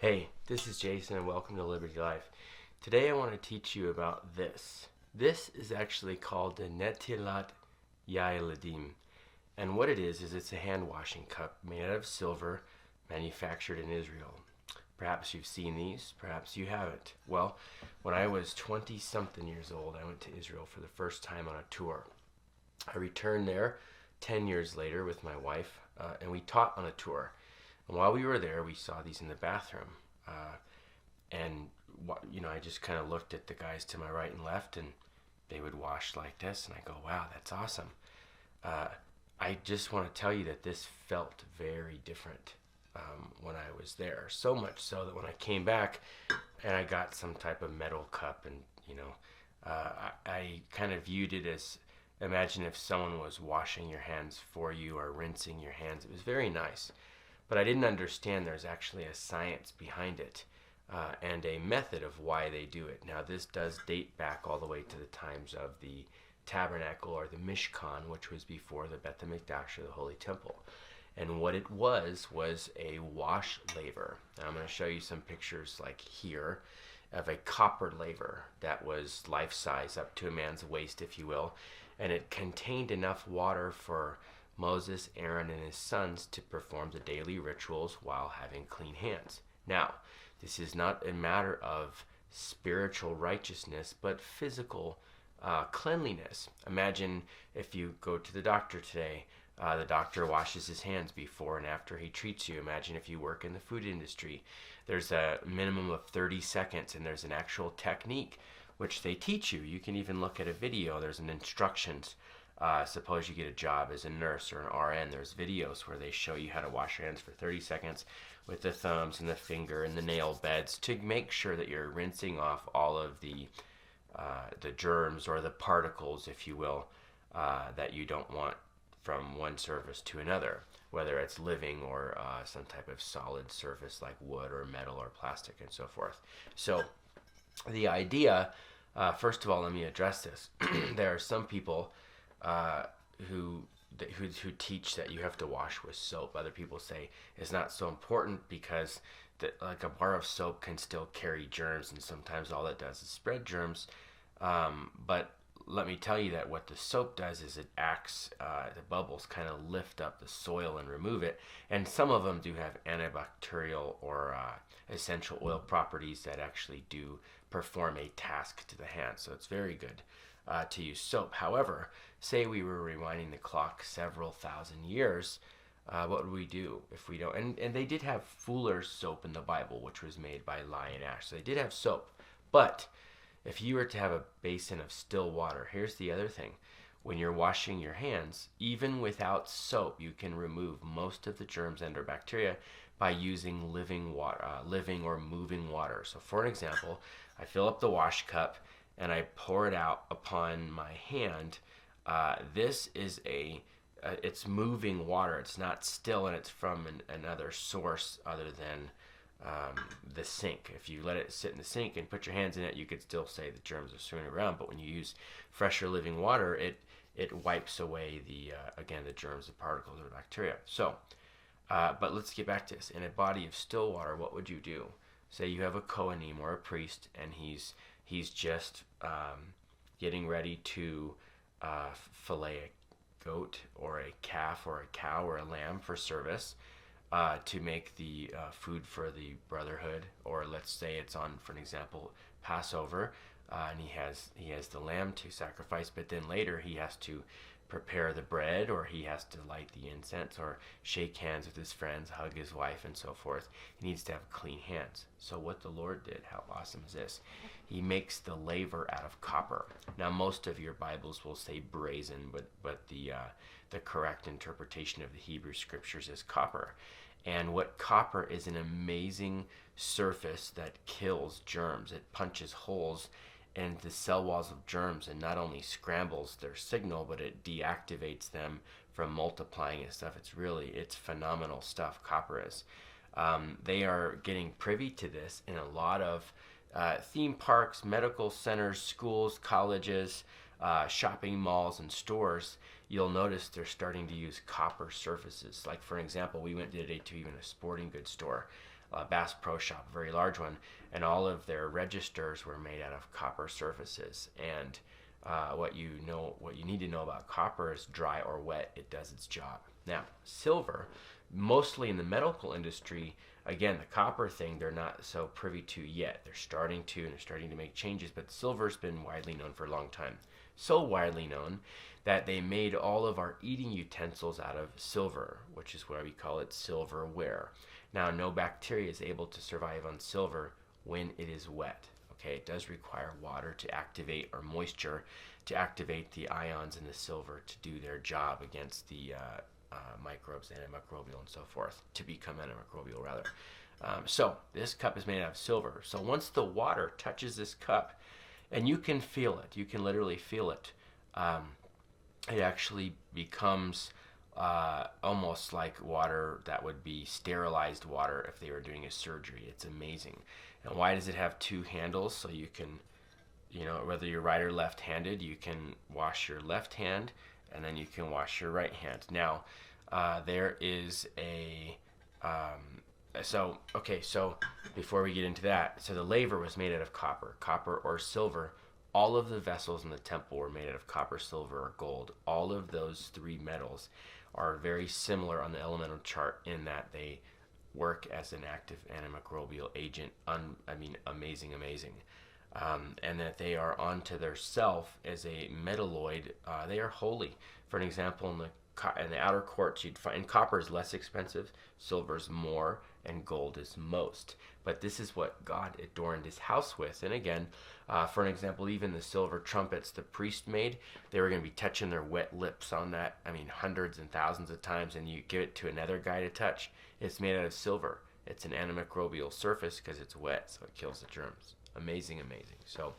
Hey, this is Jason and welcome to Liberty Life. Today I want to teach you about this. This is actually called the Netilat Yadayim. And what it is it's a hand washing cup made out of silver, manufactured in Israel. Perhaps you've seen these, perhaps you haven't. Well, when I was 20 something years old, I went to Israel for the first time on a tour. I returned there 10 years later with my wife, and we taught on a tour. And while we were there, we saw these in the bathroom. And I just kind of looked at the guys to my right and left, and they would wash like this. And I go, wow, that's awesome. I just want to tell you that this felt very different when I was there. So much so that when I came back and I got some type of metal cup, and, I kind of viewed it as, imagine if someone was washing your hands for you or rinsing your hands. It was very nice. But I didn't understand there's actually a science behind it and a method of why they do it. Now, this does date back all the way to the times of the tabernacle or the Mishkan, which was before the Beth HaMikdash, or the Holy Temple. And what it was a wash laver. Now, I'm going to show you some pictures like here of a copper laver that was life-size, up to a man's waist, if you will. And it contained enough water for Moses, Aaron, and his sons to perform the daily rituals while having clean hands. Now, this is not a matter of spiritual righteousness, but physical cleanliness. Imagine if you go to the doctor today, the doctor washes his hands before and after he treats you. Imagine if you work in the food industry. There's a minimum of 30 seconds, and there's an actual technique which they teach you. You can even look at a video. There's an instructions. Suppose you get a job as a nurse or an RN, there's videos where they show you how to wash your hands for 30 seconds with the thumbs and the finger and the nail beds to make sure that you're rinsing off all of the germs or the particles, if you will, that you don't want from one surface to another, whether it's living or some type of solid surface like wood or metal or plastic and so forth. So the idea, first of all, let me address this. There are some people who teach that you have to wash with soap. Other people say it's not so important because like a bar of soap can still carry germs, and sometimes all it does is spread germs. But let me tell you that what the soap does is it acts, the bubbles kind of lift up the soil and remove it. And some of them do have antibacterial or essential oil properties that actually do perform a task to the hand. So it's very good to use soap. However, say we were rewinding the clock several thousand years, what would we do if we don't? And they did have Fuller's soap in the Bible, which was made by lion ash. So they did have soap. But if you were to have a basin of still water, here's the other thing. When you're washing your hands, even without soap, you can remove most of the germs and or bacteria by using living water, living or moving water. So for an example, I fill up the wash cup and I pour it out upon my hand. This is it's moving water. It's not still, and it's from another source other than the sink. If you let it sit in the sink and put your hands in it, you could still say the germs are swimming around. But when you use fresher living water, it wipes away the germs, the particles, or the bacteria. So, but let's get back to this. In a body of still water, what would you do? Say you have a Kohanim or a priest, and he's just getting ready to fillet a goat or a calf or a cow or a lamb for service, to make the food for the brotherhood. Or let's say it's on, for an example, Passover, and he has the lamb to sacrifice, but then later he has to prepare the bread, or he has to light the incense, or shake hands with his friends, hug his wife, and so forth. He needs to have clean hands. So what the Lord did, how awesome is this? He makes the laver out of copper. Now, most of your Bibles will say brazen, but the correct interpretation of the Hebrew scriptures is copper. And what copper is, an amazing surface that kills germs. It punches holes in the cell walls of germs, and not only scrambles their signal, but it deactivates them from multiplying and stuff. It's phenomenal stuff, copper is. They are getting privy to this in a lot of theme parks, medical centers, schools, colleges, shopping malls, and stores. You'll notice they're starting to use copper surfaces. Like, for example, we went today to even a sporting goods store. Bass Pro Shop, a very large one, and all of their registers were made out of copper surfaces. And what you need to know about copper is dry or wet, it does its job. Now, silver, mostly in the medical industry, again, the copper thing, they're not so privy to yet. They're starting to make changes, but silver's been widely known for a long time. So widely known that they made all of our eating utensils out of silver, which is why we call it silverware. Now, no bacteria is able to survive on silver when it is wet. Okay, it does require water to activate, or moisture to activate the ions in the silver to do their job against the microbes, antimicrobial, and so forth, to become antimicrobial rather. So this cup is made out of silver. So once the water touches this cup, and you can feel it, you can literally feel it, it actually becomes almost like water that would be sterilized water if they were doing a surgery. It's amazing. And why does it have two handles? So you can, whether you're right or left-handed, you can wash your left hand and then you can wash your right hand. Now, there is a, so before we get into that, so the laver was made out of copper or silver. All of the vessels in the temple were made out of copper, silver, or gold. All of those three metals are very similar on the elemental chart in that they work as an active antimicrobial agent. Amazing. And that they are onto their self as a metalloid. They are holy. For an example, in the outer courts, you'd find copper is less expensive, silver is more, and gold is most. But this is what God adorned his house with. And again, for an example, even the silver trumpets the priest made, they were going to be touching their wet lips on that, hundreds and thousands of times, and you give it to another guy to touch. It's made out of silver. It's an antimicrobial surface because it's wet, so it kills the germs. Amazing. So,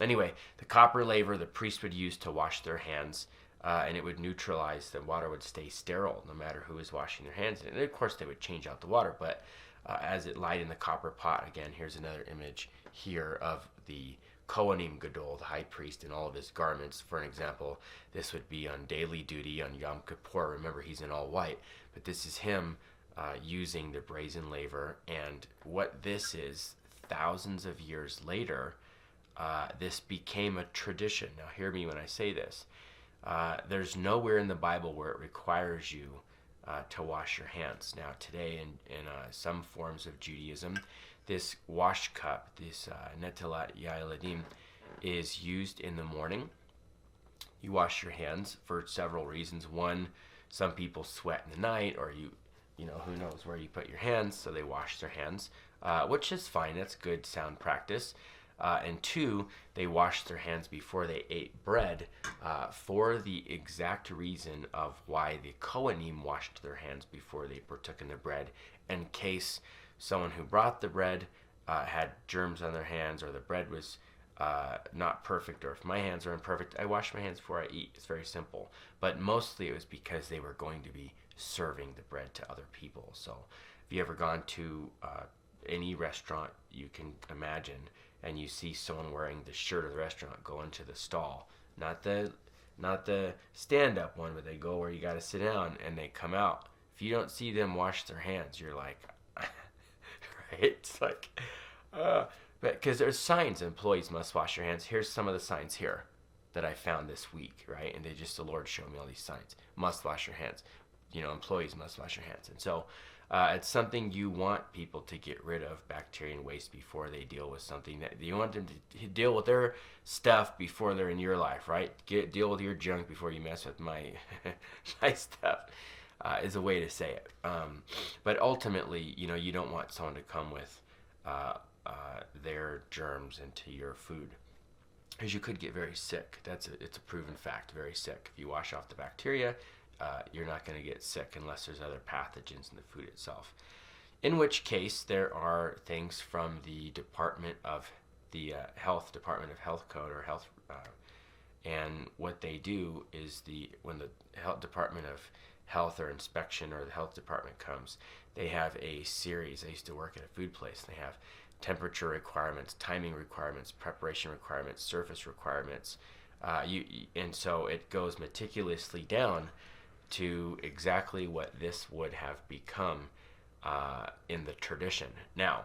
anyway, the copper laver the priest would use to wash their hands, and it would neutralize, the water would stay sterile no matter who was washing their hands. And of course, they would change out the water, but as it lied in the copper pot, again, here's another image here of the Kohanim Gadol, the high priest, in all of his garments. For an example, this would be on daily duty on Yom Kippur. Remember, he's in all white, but this is him using the brazen laver. And what this is, thousands of years later, this became a tradition. Now, hear me when I say this. There's nowhere in the Bible where it requires you to wash your hands. Now, today in some forms of Judaism, this wash cup, this Netilat Yadayim, is used in the morning. You wash your hands for several reasons. One, some people sweat in the night, or who knows where you put your hands, so they wash their hands, which is fine. That's good, sound practice. And two, they washed their hands before they ate bread for the exact reason of why the Kohanim washed their hands before they partook in the bread, in case someone who brought the bread had germs on their hands, or the bread was not perfect, or if my hands are imperfect, I wash my hands before I eat. It's very simple. But mostly it was because they were going to be serving the bread to other people. So if you ever gone to any restaurant you can imagine, and you see someone wearing the shirt of the restaurant go into the stall, not the stand-up one, but they go where you got to sit down, and they come out. If you don't see them wash their hands, you're like, right? It's like, but because there's signs, employees must wash their hands. Here's some of the signs here that I found this week, right? And the Lord showed me all these signs. Must wash your hands. Employees must wash your hands. And so it's something you want people to get rid of, bacteria and waste, before they deal with something that you want them to deal with their stuff before they're in your life, right? Deal with your junk before you mess with my my stuff, is a way to say it. But ultimately, you don't want someone to come with their germs into your food, because you could get very sick. It's a proven fact, very sick. If you wash off the bacteria, you're not going to get sick unless there's other pathogens in the food itself. In which case, there are things from the Department of Health Code, or Health, and what they do is when the Health Department of Health or Inspection, or the Health Department comes, they have a series. I used to work at a food place. They have temperature requirements, timing requirements, preparation requirements, surface requirements, and so it goes meticulously down to exactly what this would have become in the tradition. Now,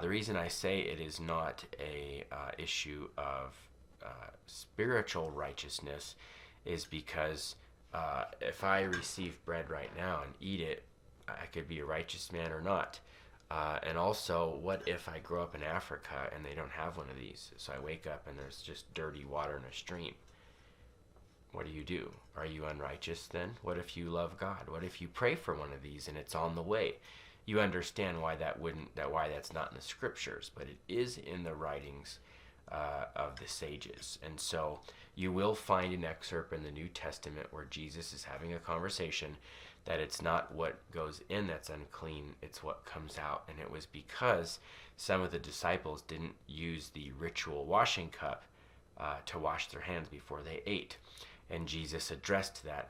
the reason I say it is not a issue of spiritual righteousness is because if I receive bread right now and eat it, I could be a righteous man or not. And also, what if I grow up in Africa and they don't have one of these? So I wake up and there's just dirty water in a stream. What do? Are you unrighteous then? What if you love God? What if you pray for one of these and it's on the way? You understand why why that's not in the scriptures, but it is in the writings of the sages. And so you will find an excerpt in the New Testament where Jesus is having a conversation that it's not what goes in that's unclean, it's what comes out. And it was because some of the disciples didn't use the ritual washing cup to wash their hands before they ate. And Jesus addressed that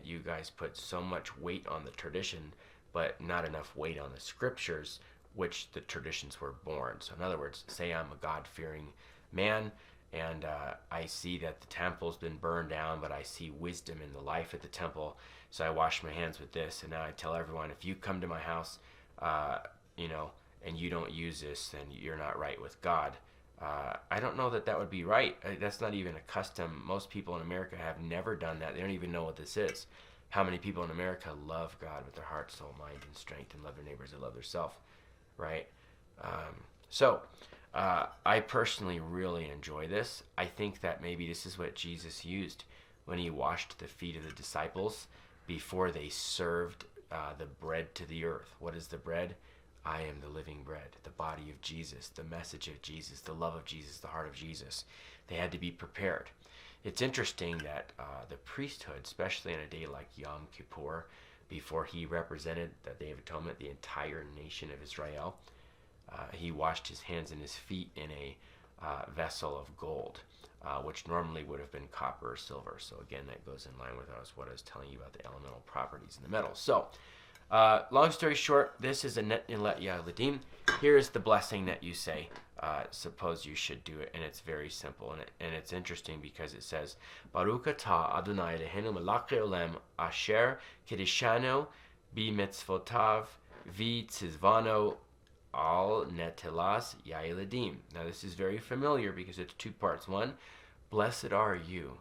you guys put so much weight on the tradition, but not enough weight on the scriptures, which the traditions were born. So in other words, say I'm a God-fearing man, and I see that the temple's been burned down, but I see wisdom in the life at the temple, so I wash my hands with this, and now I tell everyone, if you come to my house, and you don't use this, then you're not right with God. I don't know that would be right. That's not even a custom. Most people in America have never done that. They don't even know what this is. How many people in America love God with their heart, soul, mind, and strength, and love their neighbors and love themselves, right? I personally really enjoy this. I think that maybe this is what Jesus used when he washed the feet of the disciples before they served the bread to the earth. What is the bread? I am the living bread, the body of Jesus, the message of Jesus, the love of Jesus, the heart of Jesus. They had to be prepared. It's interesting that the priesthood, especially on a day like Yom Kippur, before he represented the Day of Atonement, the entire nation of Israel, he washed his hands and his feet in a vessel of gold, which normally would have been copper or silver. So again, that goes in line with what I was telling you about the elemental properties in the metal. So, long story short, this is a Netilat Yadayim. Here is the blessing that you say. Suppose you should do it, and it's very simple, and it's interesting because it says, Baruch atah Adonai Eloheinu melech haolam asher kiddushanu b'mitzvotav v'tzivanu al Netilat Yadayim. Now this is very familiar because it's two parts. One, blessed are you,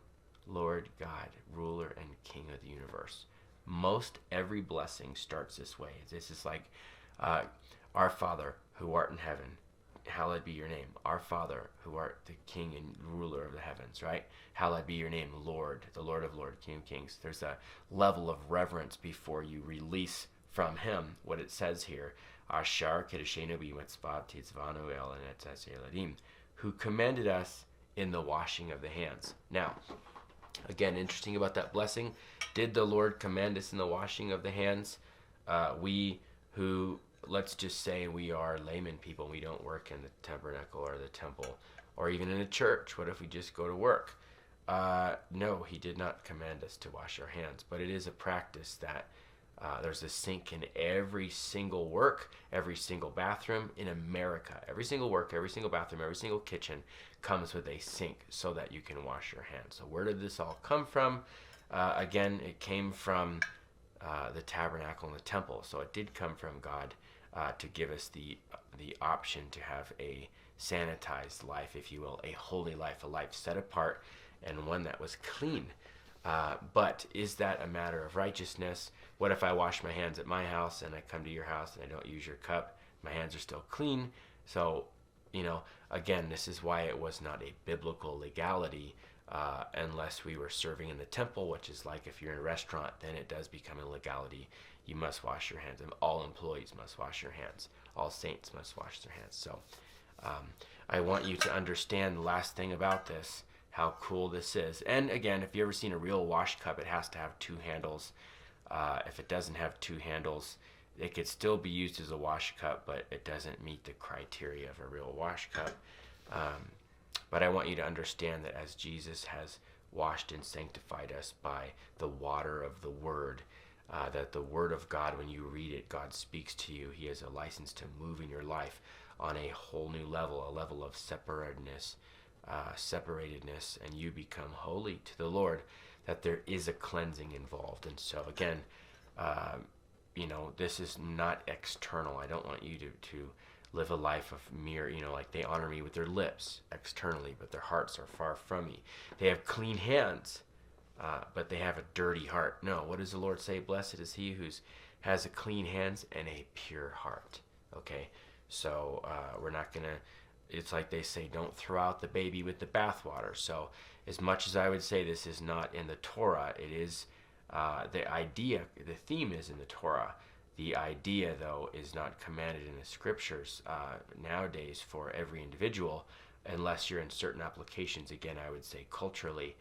Lord God, ruler and King of the universe. Most every blessing starts this way. This is like, our Father who art in heaven, hallowed be your name. Our Father who art the King and ruler of the heavens, right? Hallowed be your name, Lord, the Lord of Lords, King of Kings. There's a level of reverence before you release from him what it says here. Ashar Kedoshenu b'mitzvah titzvanu el Netilat Yadayim, who commanded us in the washing of the hands. Now, again, interesting about that blessing. Did the Lord command us in the washing of the hands? We who, let's just say we are layman people, we don't work in the tabernacle or the temple or even in a church. What if we just go to work? No, he did not command us to wash our hands, but it is a practice that there's a sink in every single work, every single bathroom in America. Every single work, every single bathroom, every single kitchen comes with a sink so that you can wash your hands. So where did this all come from? Again, it came from the tabernacle and the temple. So it did come from God to give us the option to have a sanitized life, if you will, a holy life, a life set apart, and one that was clean. But is that a matter of righteousness? What if I wash my hands at my house and I come to your house and I don't use your cup? My hands are still clean. So, again, this is why it was not a biblical legality unless we were serving in the temple, which is like if you're in a restaurant, then it does become a legality. You must wash your hands, and all employees must wash their hands. All saints must wash their hands. So I want you to understand the last thing about this, how cool this is. And again, if you've ever seen a real wash cup, it has to have two handles. If it doesn't have two handles, it could still be used as a wash cup, but it doesn't meet the criteria of a real wash cup. But I want you to understand that as Jesus has washed and sanctified us by the water of the Word, that the Word of God, when you read it, God speaks to you. He has a license to move in your life on a whole new level, a level of separatedness, and you become holy to the Lord, that there is a cleansing involved. And so again, this is not external. I don't want you to live a life of mere, like they honor me with their lips externally, but their hearts are far from me. They have clean hands, but they have a dirty heart. No, what does the Lord say? Blessed is he who has a clean hands and a pure heart. Okay, so we're not going to, it's like they say, don't throw out the baby with the bathwater. So as much as I would say this is not in the Torah, it is the idea, the theme is in the Torah. The idea, though, is not commanded in the scriptures nowadays for every individual, unless you're in certain applications, again, I would say culturally.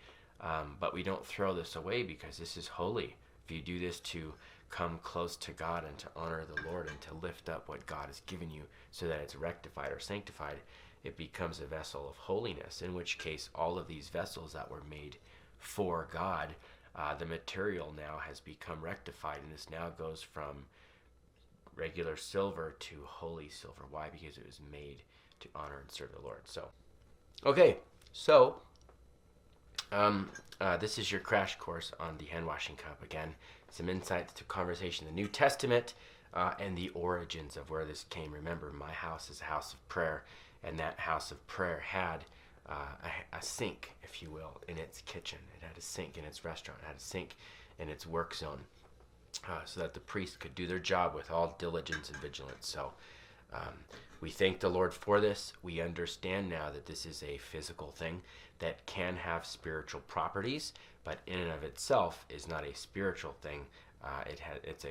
But we don't throw this away because this is holy. If you do this to come close to God and to honor the Lord and to lift up what God has given you so that it's rectified or sanctified, it becomes a vessel of holiness, in which case all of these vessels that were made for God, the material now has become rectified, and this now goes from regular silver to holy silver. Why? Because it was made to honor and serve the Lord. So, okay, so this is your crash course on the hand washing cup. Again, some insights to conversation in the New Testament and the origins of where this came. Remember, my house is a house of prayer, and that house of prayer had a sink, if you will, in its kitchen. It had a sink in its restaurant. It had a sink in its work zone, so that the priest could do their job with all diligence and vigilance. So we thank the Lord for this. We understand now that this is a physical thing that can have spiritual properties, but in and of itself is not a spiritual thing. It's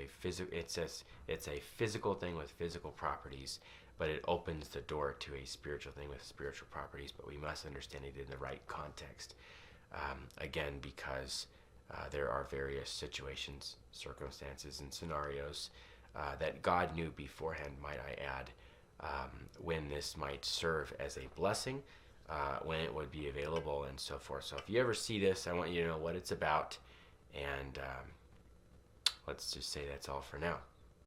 a physical thing with physical properties, but it opens the door to a spiritual thing with spiritual properties. But we must understand it in the right context. Again, because there are various situations, circumstances, and scenarios that God knew beforehand, might I add, when this might serve as a blessing, when it would be available, and so forth. So if you ever see this, I want you to know what it's about, and let's just say that's all for now.